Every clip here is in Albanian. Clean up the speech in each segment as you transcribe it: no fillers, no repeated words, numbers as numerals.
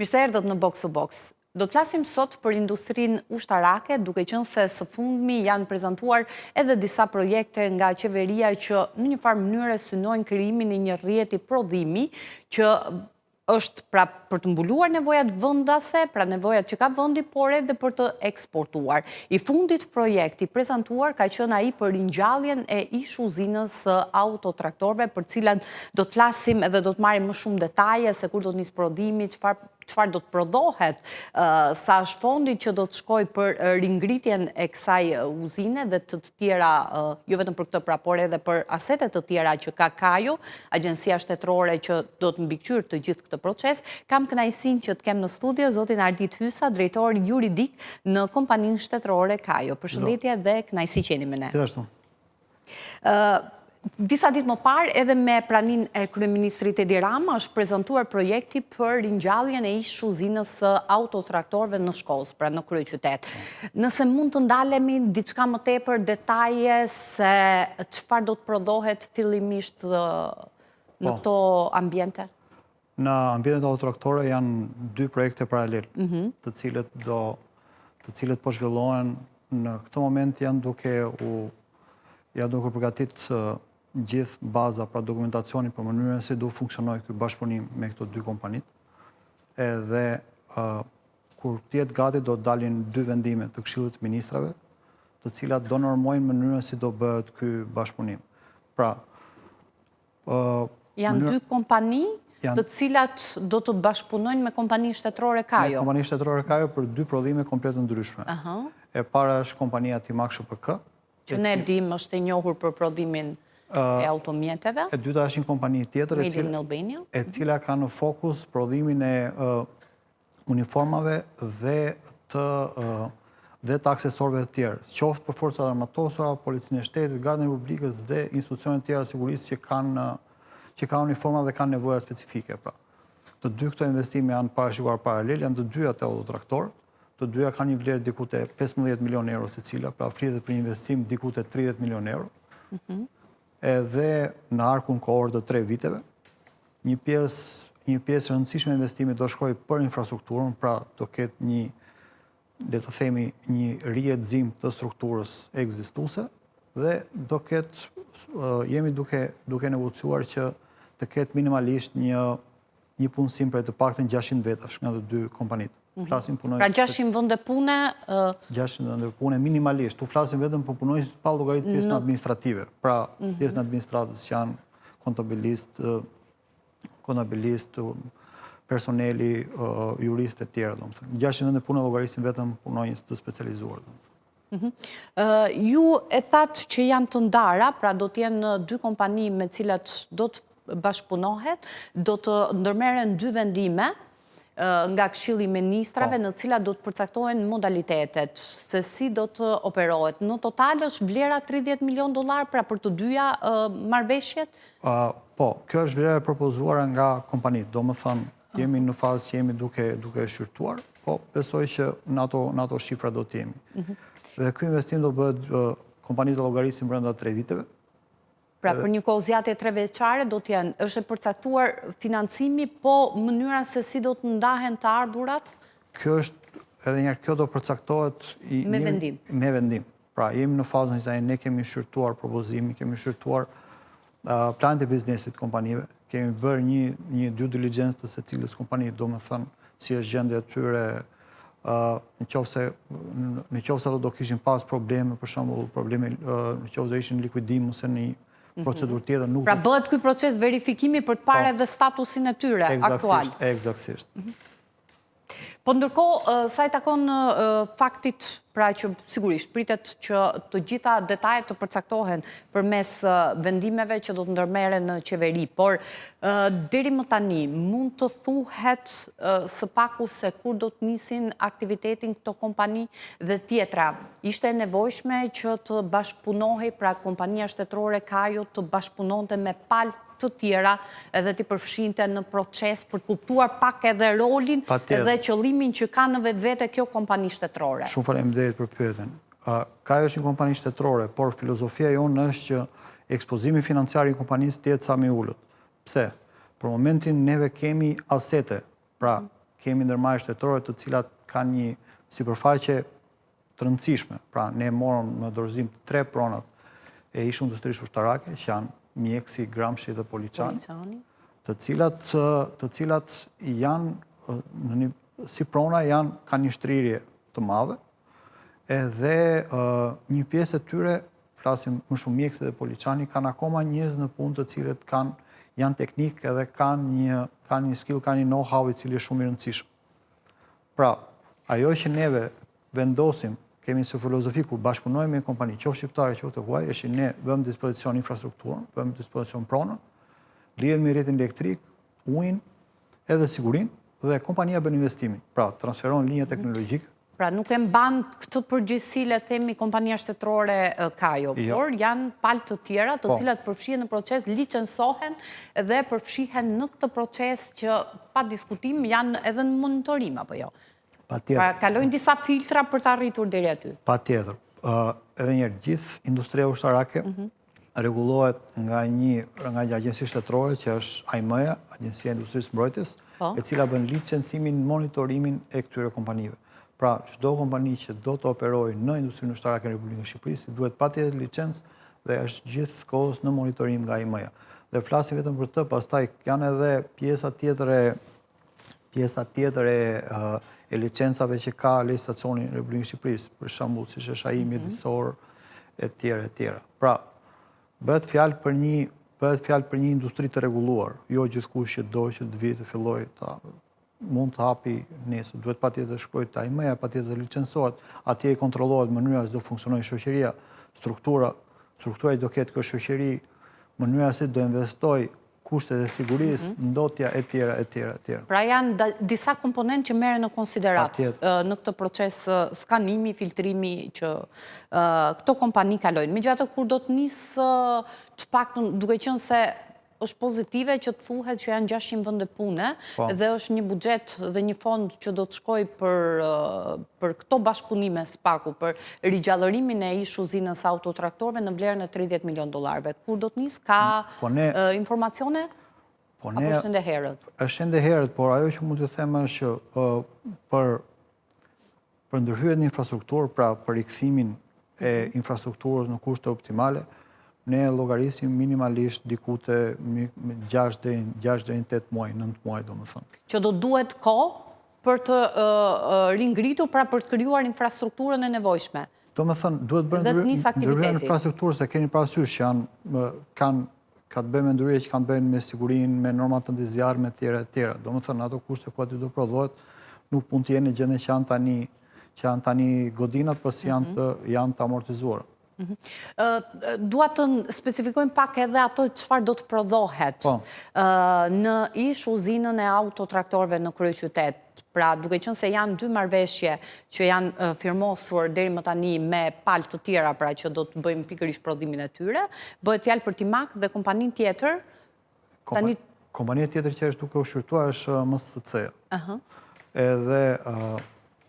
Mirë se erdhët në Box to Box. Do të flasim sot për industrinë ushtarake, duke qenë se së fundmi janë prezantuar edhe disa projekte nga qeveria që në një farë mënyre synojnë krijimin e një rrjeti prodhimi që është pra për të mbuluar nevojat vendase, pra nevojat që ka vendi, por edhe për të eksportuar. I fundit projekti prezantuar ka qenë ai për ringjalljen e ish uzinës së autotraktorëve, për cilat do të flasim edhe do të marrim më shumë detaje se kur do të nisë prodhimi, çfarë do të prodhohet, sa është fondi që do të shkojë për ringritjen e kësaj uzine dhe të tjera, jo vetëm për këtë, por edhe për asetet të tjera që ka Kajo, agjencia shtetërore që do të mbikëqyrë të gjithë këtë proces. Kam kënaqësinë që të kem në studio zotin Ardit Hysa, drejtor juridik në kompaninë shtetërore Kajo. Përshëndetje dhe kënaqësi që jeni me ne. Gjithashtu. Disa ditë më parë, edhe me praninë e kryeministrit Edi Rama, është prezantuar projekti për ringjalljen e ish uzinës së autotraktorëve në Shkodër, pra në kryeqytet. Nëse mund të ndalemi diçka më tepër detaje se çfarë do të prodhohet fillimisht në këto ambiente? Në ambientet autotraktore janë dy projekte paralel, të cilët po zhvillohen në këtë moment janë duke përgatit gjithë baza pra dokumentacioni për mënyrën se do funksionoj ky bashkëpunim me këto dy kompanit. Edhe kur të jetë gati do dalin dy vendime të Këshillit të Ministrave, të cilat do normojnë mënyrën si do bëhet ky bashkëpunim. Pra, janë dy kompani të cilat do të bashkëpunojnë me kompaninë shtetërore Kajo. Me kompaninë shtetërore Kajo për dy prodhime komplet ndryshme. E para është kompania Timak SHPK, që ne dim është e njohur për prodhimin e automjeteve. E dyta është një kompani tjetër e cila ka në fokus prodhimin e uniformave dhe të aksesorëve të tjerë, qoftë për forcat armatosura, policinë e shtetit, Gardën e Republikës dhe institucionet tjera sigurisë që kanë uniforma dhe kanë nevoja specifike. Pra, të dy këto investime janë parashikuar paralel, janë të dyja të autotraktorë, të dyja kanë një vlerë diku te 15 milion euro secila, pra flitet për një investim diku te 30 milion euro. Edhe në arkun kohor të 3 viteve, një pjesë rëndësishme investimi do shkojë për infrastrukturën, pra do ketë le të themi, një rihetëzim të strukturës ekzistuese dhe do ketë, jemi duke negociuar që të ketë minimalisht një punësim për të paktën 600 vetash nga të dy kompanitë. Pra 600 vende pune? 600 vende pune minimalisht. Tu flasim vetëm për punojnës pa llogarit pjesën administrative. Pra pjesën administratës që janë kontabilist, personeli, jurist e tjerë. 600 vende pune llogarisin vetëm punojnës të specializuar. Ju e thatë që janë të ndara, pra do të jenë dy kompani me cilat do të bashkëpunohet, do të ndërmerren dy vendime nga Këshilli i Ministrave në cilat do të përcaktohen modalitetet, se si do të operohet. Në total është vlera $30 milion pra për të dyja marrëveshjet? Po, kjo është vlera e propozuar nga kompanitë. Do më thënë, jemi në fazë që jemi duke shqyrtuar, po besoj që në ato shifra do të jemi. Dhe ky investim do bëhet kompanitë të llogarisin brenda 3 viteve. Pra për një kohë zgjatë 3 vjeçare do të jenë, është e përcaktuar financimi, po mënyra se si do të ndahen të ardhurat? Kjo është, edhe njerë, kjo do përcaktohet me vendim. Me vendim. Pra jemi në fazën që ne kemi shqyrtuar propozimi, kemi shqyrtuar planet e biznesit kompanive, kemi bërë një due diligence të secilës kompani, do me thënë si është gjendja e tyre, në qoftë se do kishin pas probleme, për shembull probleme në qoftë do ishin likuidim ose në procedur tjetër nuk... Pra bëhet ky proces verifikimi për të parë edhe statusin e tyre aktual. Eksaktësisht. Po ndërkohë, sa i takon faktit, pra që sigurisht pritet që të gjitha detajet të përcaktohen përmes vendimeve që do të ndërmerren në qeveri, por deri më tani mund të thuhet së paku se kur do të nisin aktivitetin këto kompani dhe tjetra. Ishte e nevojshme që të bashkëpunohej, pra kompania shtetërore Kajo të bashkëpunonte me palë të tjera edhe t'i përfshinte në proces për të kuptuar pak edhe rolin edhe qëllimin që ka në vetvete kjo kompani shtetërore. Shumë faleminderit për pyetjen. Kajo është një kompani shtetërore, por filozofia jonë është që ekspozimi financiar i kompanisë të jetë sa më i ulët. Pse? Për momentin neve kemi asete, pra kemi ndërmarrje shtetërore të cilat kanë një sipërfaqe të rëndësishme. Pra, ne morëm në dorëzim 3 pronat e ish industrisë ushtarake, që janë Mjeksi, Gramshi dhe Poliçani, të cilat janë si prona kanë një shtrirje të madhe, edhe një pjesë e tyre, flasim më shumë Mjeksi dhe Poliçani, kanë akoma njerëz në punë të cilët janë teknik edhe kanë një skill, kanë një know-how i cili është shumë i rëndësishëm. Pra, ajo që neve vendosim, kemi si filozofi kur bashkëpunojmë me kompani, qoftë shqiptare, qoftë të huaj, është ne vëmë dispozicion infrastrukturën, vëmë dispozicion pronën, lidhen me rrjetin elektrik, ujin, edhe sigurinë, dhe kompania bën investimin. Pra, transferon linja teknologjike. Pra, nuk e mban këtë përgjegjësi, le të themi, kompania shtetërore Kajo, por janë palë të tjera, të cilat përfshihen në proces, licencohen dhe përfshihen në këtë proces që pa diskutim janë edhe në monitorim, apo jo? Pra, kalojnë disa filtra për të arritur deri aty. Patjetër. Edhe njerë, gjithë industria ushtarake rregullohet nga një agjenci shtetërore që është AIM-ja, Agjencia e Industrisë Mbrojtjes, e cila bën licencimin, monitorimin e këtyre kompanive. Pra, çdo kompani që do të operojë në industrinë ushtarake në Republikën e Shqipërisë duhet patjetër licencë dhe është gjithkohës në monitorim nga AIM-ja. Dhe flasim vetëm për të, pastaj janë edhe pjesa tjetër e licencave që ka legislacioni në Republikën e Shqipërisë, për shembull, siç është ai mjedisor e tjera. Pra, bëhet fjalë për një industri të rregulluar, jo gjithkush që do që të vijë të fillojë mund të hapi nesër, duhet patjetër të shkojë te AIM-ja, patjetër të licencohet, atje i kontrollohet mënyra se do funksionojë shoqëria, struktura që do ketë kjo shoqëri, mënyra se do investoj, kushtet e sigurisë, ndotja e tjera. Pra janë disa komponentë që merren në konsiderat në këtë proces skanimi, filtrimi që këto kompani kalojnë. Megjithatë, kur do të nisë të paktën, duke qenë se është pozitive që të thuhet që janë 600 vende pune dhe është një buxhet dhe një fond që do të shkojë për këto bashkëpunime SPAK-u, për rigjallërimin e ish uzinës autotraktorëve në vlerën e $30 milion. Kur do të nisë, ka informacione? Apo është ende herët? Është ende herët, por ajo që mund të them është që për ndërhyrjen në infrastrukturë, pra për rikthimin e infrastrukturës në kushte optimale, ne llogarisim minimalisht diku te 6 deri në 8 muaj, 9 muaj domethënë. Që do duhet kohë për të ringritur, pra për të krijuar infrastrukturën e nevojshme. Domethënë duhet bërë ndryrë infrastrukturë, se keni parasysh që kanë ka të bëjmë me ndryrje që kanë të bëjnë me sigurinë, me normat të ndizjarme tjera. Domethënë ato kushte ku aty do prodhohet nuk mund të jenë në gjendje që janë tani godinat, pasi janë të amortizuara. Dua të specifikojmë pak edhe ato çfarë do të prodhohet në ish uzinën e autotraktorëve në kryeqytet. Pra, duke qenë se janë 2 marrëveshje që janë firmosur deri më tani me palë të tjera, pra që do të bëjmë pikërisht prodhimin e tyre, bëhet fjalë për Timak dhe kompaninë tjetër. Kompania tjetër që është duke u shqyrtuar është MSC-ja. Edhe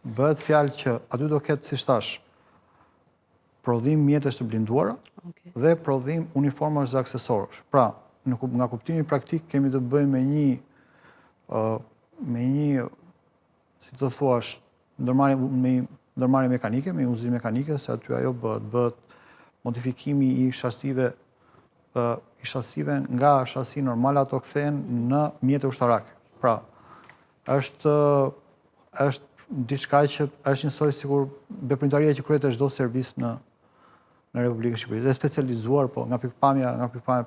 bëhet fjalë që aty do ketë, siç thash, prodhim mjetesh të blinduara dhe prodhim uniformash dhe aksesorësh. Pra, nga kuptimi praktik kemi të bëjmë me një, si të thuash, ndërmarrje mekanike, me uzinë mekanike, se aty ajo bëhet modifikimi i shasive nga shasi normale ato kthehen në mjete ushtarake. Pra, është diçka që është njësoj sikur veprimtaria që kryet çdo servis në Republikën e Shqipërisë. Dhe specializuar, po nga pikpamja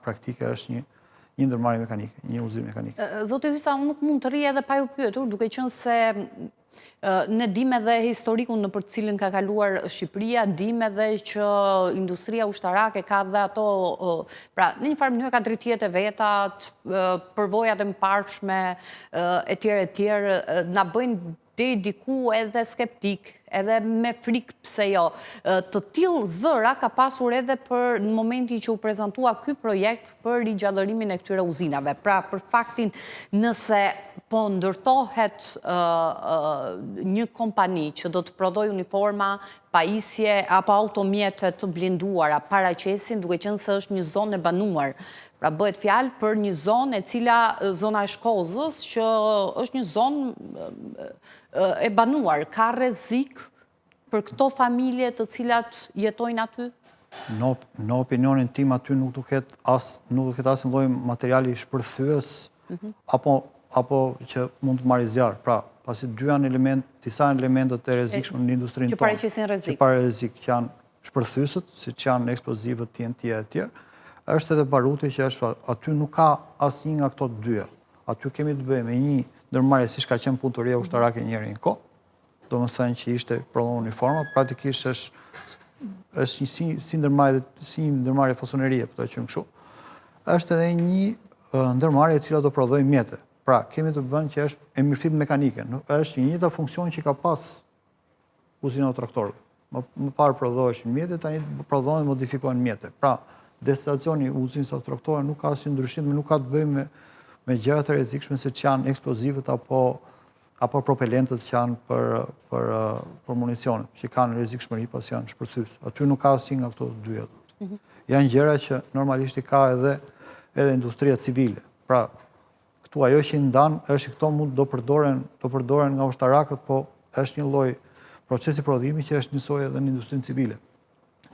praktike është një ndërmarrje mekanike, një uzinë mekanike. Zotë Hysa, unë nuk mund të rri edhe pa ju pyetur, duke qenë se ne dim edhe historikun në për cilën ka kaluar Shqipëria, dim edhe që industria ushtarake ka dhe ato, pra, në një farë mënyrë ka drejtijet e veta, përvojat e mparshme, e tjerë, na bëjnë deri diku edhe skeptik, edhe me frikë pse jo. Të tillë zëra ka pasur edhe për në momentin që u prezantua ky projekt për rigjallërimin e këtyre uzinave. Pra, për faktin nëse po ndërtohet një kompani që do të prodhoj uniforma, pajisje apo automjete të blinduara paraqesin, duke qenë se është një zonë e banuar. Pra bëhet fjalë për një zonë e cila zona e Shkozës, që është një zonë e banuar. Ka rrezik për këto familje të cilat jetojnë aty? Në opinionin tim aty nuk duket asnjë lloj materiali shpërthyes apo që mund të marrë zjarr. Pra, pasi disa elementet e rrezikshme në industrinë tonë. Që paraqesin rrezik. Që para rrezik që janë shpërthysët, siç janë eksplozivët, TNT e tjerë. Është edhe baruti që është aty nuk ka asnjë nga këto të dyja. Aty kemi të bëjmë me një ndërmarrje siç ka qenë punëtoria ushtarake njëri në kohë. Domethënë që ishte prodhon uniforma, praktikisht është si ndërmarrje fasonerie, po ta quajmë kështu. Është edhe një ndërmarrje e cila do prodhojë mjete. Pra, kemi të bënë që është e mirëfillt mekanike. Është një njëjta funksion që ka pas uzina e traktorëve. Më parë prodhoheshin mjete, tani prodhohen dhe modifikohen mjete. Pra, destinacioni i uzinës së traktorëve nuk ka asnjë ndryshim, nuk ka të bëjë me gjëra të rrezikshme siç janë eksplozivët apo propelentët që janë për municionet, që kanë rrezikshmëri pas janë shpërthyes. Aty nuk ka asnjë nga këto të dyja. Janë gjëra që normalisht i ka edhe industria civile. Pra, këtu ajo që i ndan është këto mund do përdoren nga ushtarakët, po është një lloj procesi prodhimi që është njësoj edhe në industrinë civile.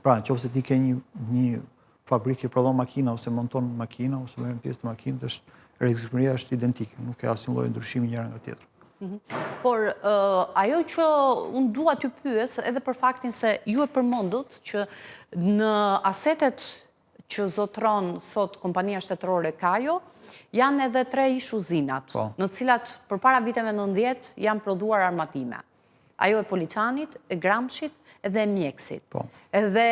Pra, nëse ti ke një fabrikë që prodhon makina ose monton makina ose merr pjesë të makinës, rrezikshmëria është identike, nuk ka asnjë lloj ndryshimi njëra nga tjetra. Por ajo që unë dua t'ju pyes, edhe për faktin se ju e përmendët që në asetet që zotron sot kompania shtetërore Kajo, janë edhe 3 ish uzinat, në cilat përpara viteve 90 janë prodhuar armatime. Ajo e Poliçanit, e Gramshit edhe e Mjekësit. Edhe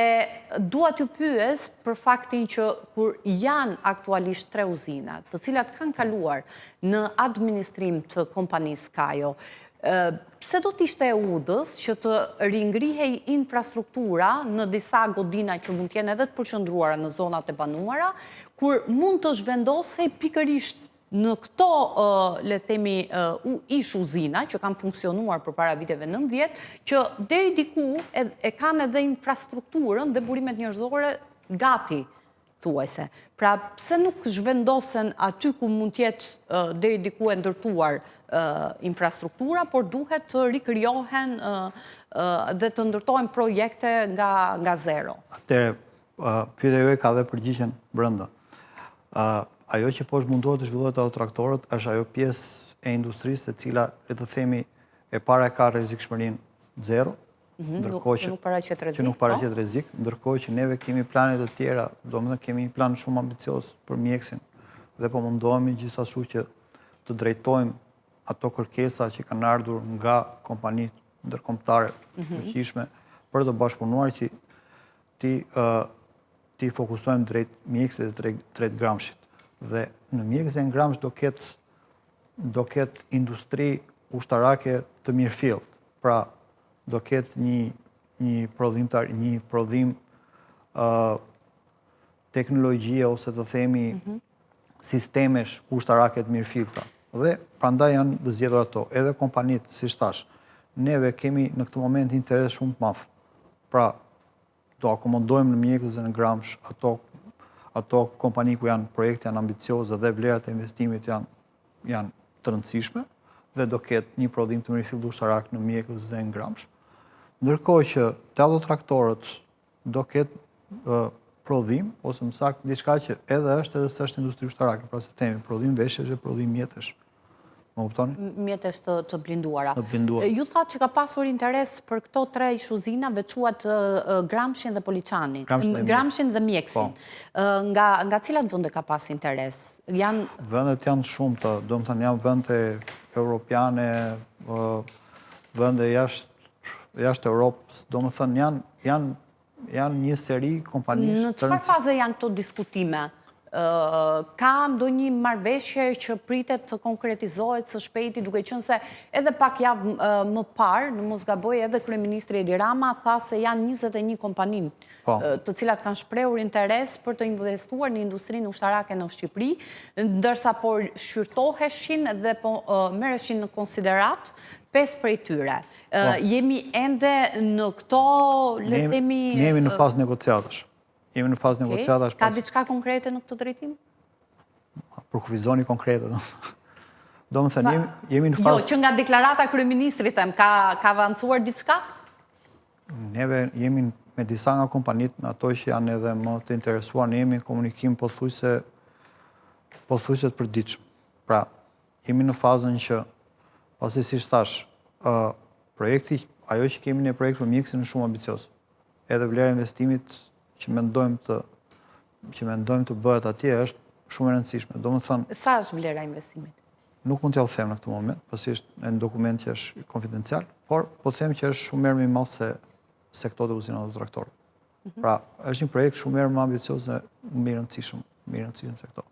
dua t'ju pyes për faktin që kur janë aktualisht 3 uzina, të cilat kanë kaluar në administrim të kompanisë Kajo, pse do t'ishte e udhës që të ringrihej infrastruktura në disa godina që mund t'jenë edhe të përqendruara në zonat e banuara, kur mund të zhvendosej pikërisht në këto, le të themi, ish uzina që kanë funksionuar përpara viteve 90, që deri diku e kanë edhe infrastrukturën dhe burimet njerëzore gati, thuajse. Pra, pse nuk zhvendosen aty ku mund t'jetë deri diku e ndërtuar infrastruktura, por duhet të rikrijohen dhe të ndërtohen projekte nga zero? Atëherë, pyetja juaj ka dhe përgjigjen brenda. Ajo që po mundohet të zhvillohet autotraktorët është ajo pjesë e industrisë e cila, le të themi, e para ka rrezikshmërinë zero, që nuk paraqet rrezik, ndërkohë që neve kemi plane të tjera, domethënë kemi një plan shumë ambicioz për Mjeksin dhe po mundohemi gjithashtu që të drejtojmë ato kërkesa që kanë ardhur nga kompanitë ndërkombëtare të fuqishme për të bashkëpunuar që ti fokusojmë drejt Mjeksit dhe drejt Gramshit. Dhe në Mjekës e në Gramsh do ketë industri ushtarake të mirëfillt. Pra, do ketë një prodhim teknologjie ose të themi sistemesh ushtarake të mirëfillta. Dhe prandaj janë zgjedhur ato. Edhe kompanitë, siç thash, neve kemi në këtë moment interes shumë të madh. Pra, do akomodojmë në Mjekës dhe në Gramsh ato kompani ku janë projekte janë ambicioze dhe vlerat e investimit janë të rëndësishme dhe do ketë një prodhim të mirëfillt ushtarak në Mjekës dhe në Gramsh. Ndërkohë që te autotraktorët do ketë prodhim ose më saktë diçka që edhe s'është industri ushtarake, pra se themi prodhim veshjesh e prodhim mjetesh. Më kuptoni? Mjetesh të blinduara. Blinduara. Ju thatë që ka pasur interes për këto 3 ish uzina, veçuat Gramshin dhe Poliçanin. Gramshin dhe Mjeksin. Nga cilat vende ka pas interes? Vendet janë shumëta, domethënë janë vende europiane, vende jashtë Europës, domethënë janë një seri kompanish. Në çfarë faze janë këto diskutime? Ka ndonjë marrëveshje që pritet të konkretizohet së shpejti, duke qenë se edhe pak javë më parë, në mos gaboj, edhe kryeministri Edi Rama tha se janë 21 kompaninë të cilat kanë shprehur interes për të investuar në industrinë ushtarake në Shqipëri, ndërsa por shqyrtoheshin dhe merreshin në konsiderat 5 prej tyre. Jemi ende në këto, le të themi... Ne jemi në fazë negociatash. Jemi në fazë negociatash. Ka diçka konkrete në këtë drejtim? Për kufizoni konkrete. Do më thënë, jemi në fazë... Jo, që nga deklarata kryeministrit, ka avancuar diçka? Neve jemi me disa nga kompanit, me ato që janë edhe më të interesuar, ne jemi në komunikim pothuajse të përditshëm. Pra, jemi në fazën që, pasi si thash, projekti, ajo që kemi në projekt për mjekësin është shumë ambicios. Edhe vlera investimit që mendojmë të bëhet atje është shumë e rëndësishme. Do më thënë... Sa është vlera investimit? Nuk mund t'ja u them në këtë moment, pasi është në dokument që është konfidencial, por po them që është shumë më i madh se këto të uzinat të traktorëve. Pra, është një projekt shumë më ambicios dhe më i rëndësishëm se këto.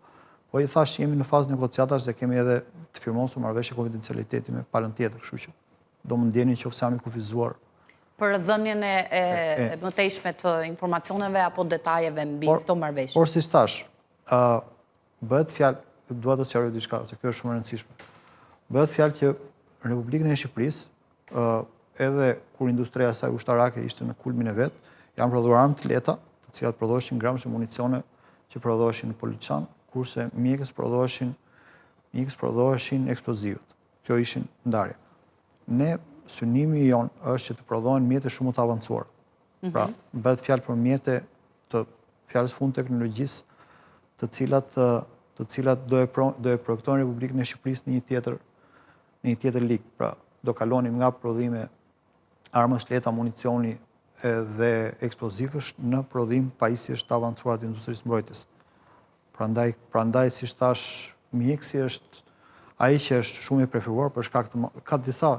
Po i thash që jemi në fazë negociatash dhe kemi edhe të firmosur marrëveshje konfidencialiteti me palën tjetër, kështu që do më ndjeni nëse jam i kufizuar për dhënien e mëtejshme të informacioneve apo detajeve mbi këto marrëveshje. Por si thash, bëhet fjalë, dua të sqaroj diçka, se kjo është shumë e rëndësishme. Bëhet fjalë që në Republikën e Shqipërisë, edhe kur industria e saj ushtarake ishte në kulmin e vet, janë prodhuar armë të lehta, të cilat prodhoheshin gramshe municione që prodhoheshin në Poliçan, kurse mjekës prodhoheshin eksplozivet. Kjo ishin ndarje. Ne synimi jonë është që të prodhohen mjete shumë të avancuar. Pra, bëhet fjalë për mjete të fjalës fund teknologjisë, të cilat do e projektojnë Republikën e Shqipërisë në një tjetër lig. Pra, do kalonim nga prodhime armësh lehta, municioni dhe eksplozivësh në prodhim pajisjesh të avancuar të industrisë mbrojtjes. Prandaj si thash, mjeksi është ai që është shumë i preferuar për shkak të ka disa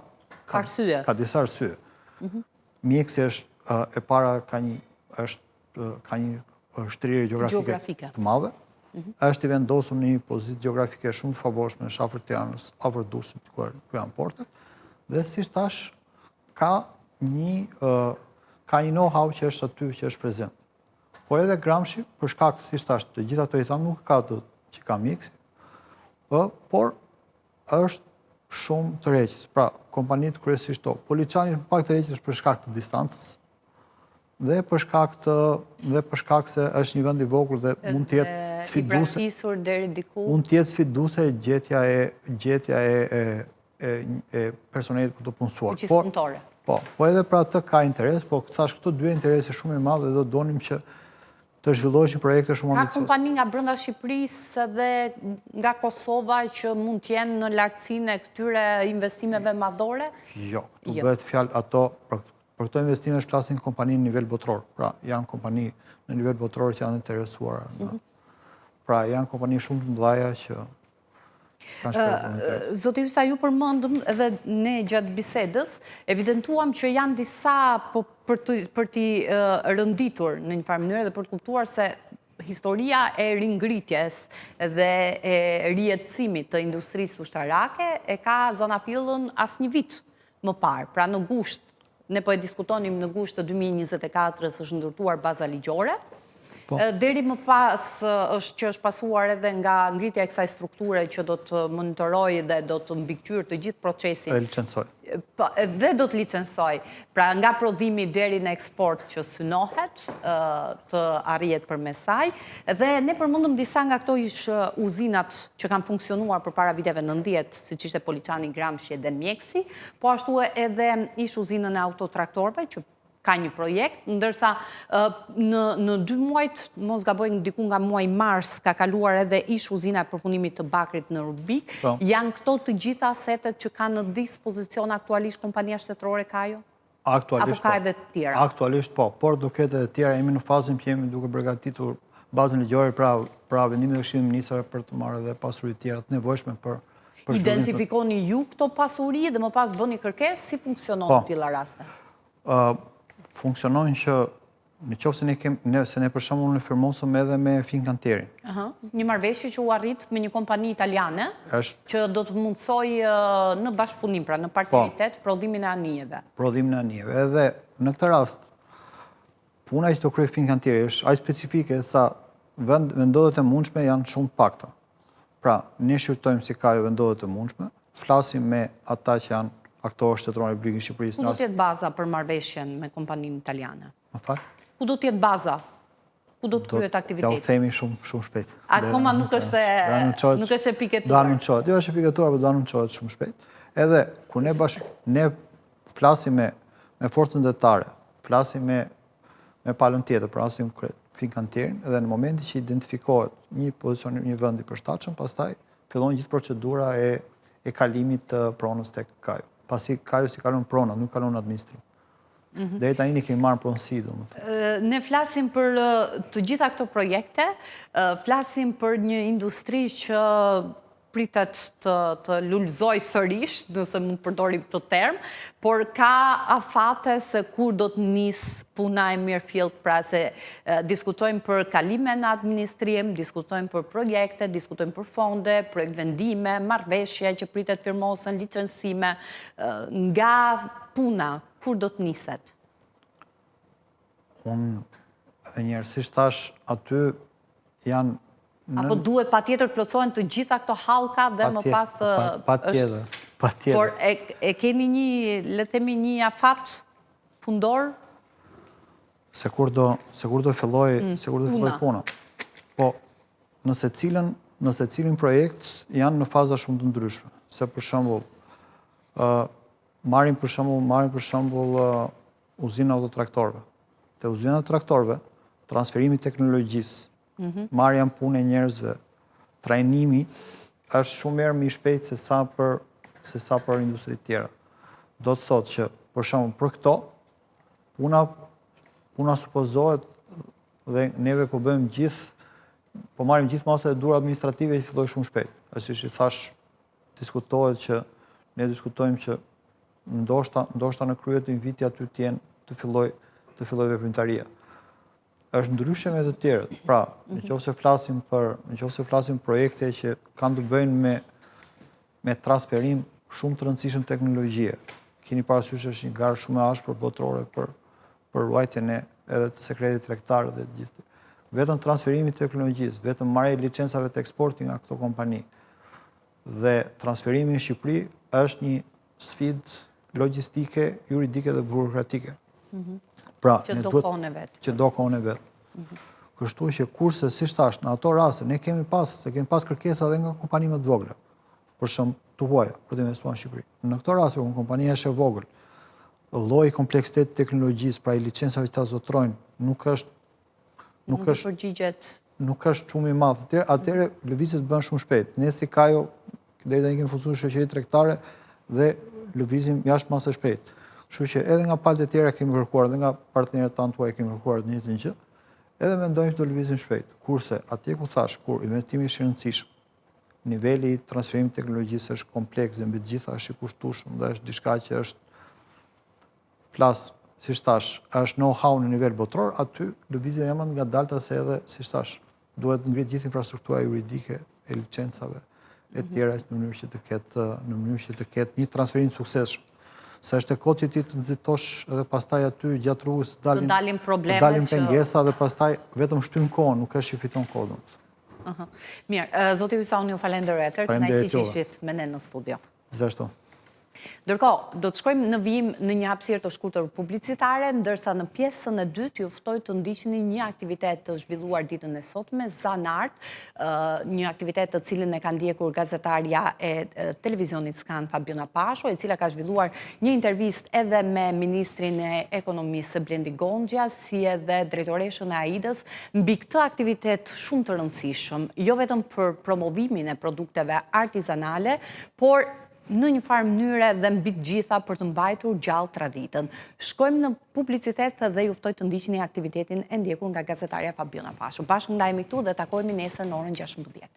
arsye. Mjeksi është e para ka një shtrirje gjeografike të madhe, është i vendosur në një pozitë gjeografike shumë të favorshme në shafër Tiranës, afër Durrësit, ku janë portet, dhe si thash, ka një know-how që është aty, që është prezent. Por edhe Gramsci, për shkak të si thash, të gjitha ato i thamë nuk ka të që ka mjeksi, por është shumë të reqës. Pra, kompanitë kryesisht to. Poliçani është pak të reqës për shkak të distancës dhe për shkak se është një vend i vogël dhe mund të jetë sfiduese. Mund të jetë sfiduese gjetja e personelit për të punësuar. Fuqispunëtore. Po edhe pra të ka interes, po thash këto dy interese shumë i madhe dhe do donim që të zhvilloheshin projekte shumë ambiciose. Ka kompani nga brenda Shqipërisë dhe nga Kosova që mund të jenë në lartësinë e këtyre investimeve madhore? Jo, këtu bëhet fjalë ato, për këto investime flasin kompani në nivel botror. Pra, janë kompani në nivel botror që janë interesuar. Pra, janë kompani shumë të mëdha që Zoti Hysa, ju përmendëm edhe ne gjatë bisedës, evidentuam që janë disa për t'i rënditur në një farë mënyrë dhe për të kuptuar se historia e ringritjes dhe e rijetësimit të industrisë ushtarake e ka zanafillën as një vit më parë. Pra në gusht, ne po e diskutonim në gusht të 2024-ës është ndërtuar baza ligjore, deri më pas është që është pasuar edhe nga ngritja e kësaj strukture që do të monitoroj dhe do të mbikëqyrë të gjithë procesin. Dhe licencoj. Dhe do të licencoj. Pra nga prodhimi deri në eksport që synohet të arrijet përmes saj. Dhe ne përmendëm disa nga këto ish uzinat që kanë funksionuar përpara viteve 90, siç ishte Poliçani, Gramsci dhe Mjeksi, po ashtu edhe ish uzinën e autotraktorëve që ka një projekt, ndërsa në 2 muajt, mos gabojnë diku nga muaj mars, ka kaluar edhe ish uzina e përpunimit të bakrit në Rubik. Janë këto të gjitha setet që kanë në dispozicion aktualisht kompania shtetërore Kajo? Aktualisht po. Apo ka edhe të tjera? Aktualisht po, por do ketë edhe të tjera, jemi në fazën që jemi duke përgatitur bazën ligjore pra vendimin e Këshillit të Ministrave për të marrë edhe pasuri të tjera të nevojshme për Identifikoni ju këto pasuri dhe më pas bëni kërkesë, si funksionon në tilla raste? Funksionojnë që në qoftë se ne për shembull në firmosëm edhe me Fincantieri. Një marrëveshje që u arrit me një kompani italiane që do të mundsoj në bashkëpunim, pra në partneritet, prodhimin e anijeve. Prodhimin e anijeve. Edhe në këtë rast, puna që të kryej Fincantieri është aq specifike sa vendodet e mundshme janë shumë pakta. Pra, ne shqyrtojmë si ka vendodet e mundshme, flasim me ata që janë aktorë shtetëror e Republikës së Shqipërisë. Ku do të jetë baza për marrëveshjen me kompaninë italiane? Më fal? Ku do të jetë baza? Ku do të kryet aktiviteti? Ja u themi shumë shpejt. Akoma nuk është e piketuar. Do anoncohet. Jo është e piketuar, por do anoncohet shumë shpejt. Edhe kur ne flasim me forcën detare, flasim me palën tjetër, pra asim Fincantierin, edhe në momenti që identifikohet një pozicion një vend i përshtatshëm, pastaj fillon gjithë procedura e kalimit të pronës tek Kajo. Pasi Kajo si kalon prona, nuk kalon administrim. Deri tani ne kemi marrë pronësi, domethënë. Ne flasim për të gjitha këto projekte, flasim për një industri që pritet të lulëzoj sërish, nëse mund të përdorim këtë term, por ka afate se kur do të nisë puna e mirëfillt, pra se diskutojmë për kalime në administrim, diskutojmë për projekte, diskutojmë për fonde, projekt vendime, marrëveshje që pritet firmosen, licencime, nga puna, kur do të niset? Unë njërësisht tash aty janë... Apo duhet pa tjetër të plotësohen të gjitha këto hallka dhe më pas të... Pa tjetër. Por e keni një, le të themi, një afat fundor? Se kur do filloj puna. Po, nëse cilin projekt janë në faza shumë të ndryshme. Se për shembull, marrim për shembull uzinë autotraktorëve. Te uzina e traktorëve, transferimi i teknologjisë, marrja në punë e njerëzve, trajnimi është shumë më i shpejtë se sa për industri tjera. Do të thotë që për shembull për këto puna supozohet dhe neve po marrim gjithë masat e dura administrative që filloj shumë shpejt. Ashtu që thash ne diskutojmë që ndoshta në krye të një viti aty të filloj veprimtaria. Është ndryshe me të tjerët. Pra, nëse flasim për projekte që kanë të bëjnë me transferim shumë të rëndësishëm teknologjie. Keni parasysh është një garë shumë e ashpër botërore për ruajtjen edhe të sekretit tregtar dhe gjithë. Vetëm transferimi i teknologjisë, vetëm marrja e licencave të eksportit nga këto kompani dhe transferimi në Shqipëri është një sfidë logjistike, juridike dhe burokratike. Pra, që do kohën e vetë. Kështu që kurse si thash, në ato raste ne kemi pas kërkesa edhe nga kompani më të vogla. Për shemb të huaja për të investuar në Shqipëri. Në këto raste kur kompania është e vogël, lloji kompleksitet të teknologjisë, pra i licencave që ta zotrojnë, nuk është shumë i madh. Atëherë lëvizjet bëhen shumë shpejt. Ne si Kajo deri tani kemi funksionu shoqëri tregtare dhe lëvizim jashtë masë shpejt. Kështu që edhe nga palët e tjera kemi kërkuar, edhe nga partnerët tanë tuaj kemi kërkuar të njëjtën gjë, edhe mendojmë të lëvizim shpejt. Kurse atje ku thash, kur investimi është i rëndësishëm, niveli i transferimit të teknologjisë është kompleks dhe mbi të gjitha është i kushtueshëm dhe është diçka që është know-how në nivel botror, aty lëvizja janë më ngadalta se edhe, siç thash, duhet ngrit gjithë infrastruktura juridike e licencave e tjera në mënyrë që të ketë një transferim suksesshëm. Se është e kohë që ti të nxitosh edhe pastaj aty gjatë rrugës të dalin pengesa dhe pastaj vetëm shtyn kohën, nuk është që fiton kohën. Mirë, zoti Hysa, unë ju falenderoj, kënaqësi që ishit me ne në studio. Gjithashtu. Ndërkohë, do të shkojmë në vijim në një hapësirë të shkurtër publicitare, ndërsa në pjesën e dytë ju ftoj të ndiqni një aktivitet të zhvilluar ditën e sotme, Zanart, një aktivitet të cilin e ka ndjekur gazetarja e televizionit Skan Fabiona Pasho, e cila ka zhvilluar një intervistë edhe me ministrin e ekonomisë Blendi Gonxha, si edhe drejtoreshën e AIDës, mbi këtë aktivitet shumë të rëndësishëm, jo vetëm për promovimin e produkteve artizanale, por në një farë mënyre dhe mbi të gjitha për të mbajtur gjallë traditën. Shkojmë në publicitet dhe ju ftoj të ndiqni aktivitetin e ndjekur nga gazetarja Fabiona Pasho. Bashkë ndajmë këtu dhe takohemi nesër në orën 16.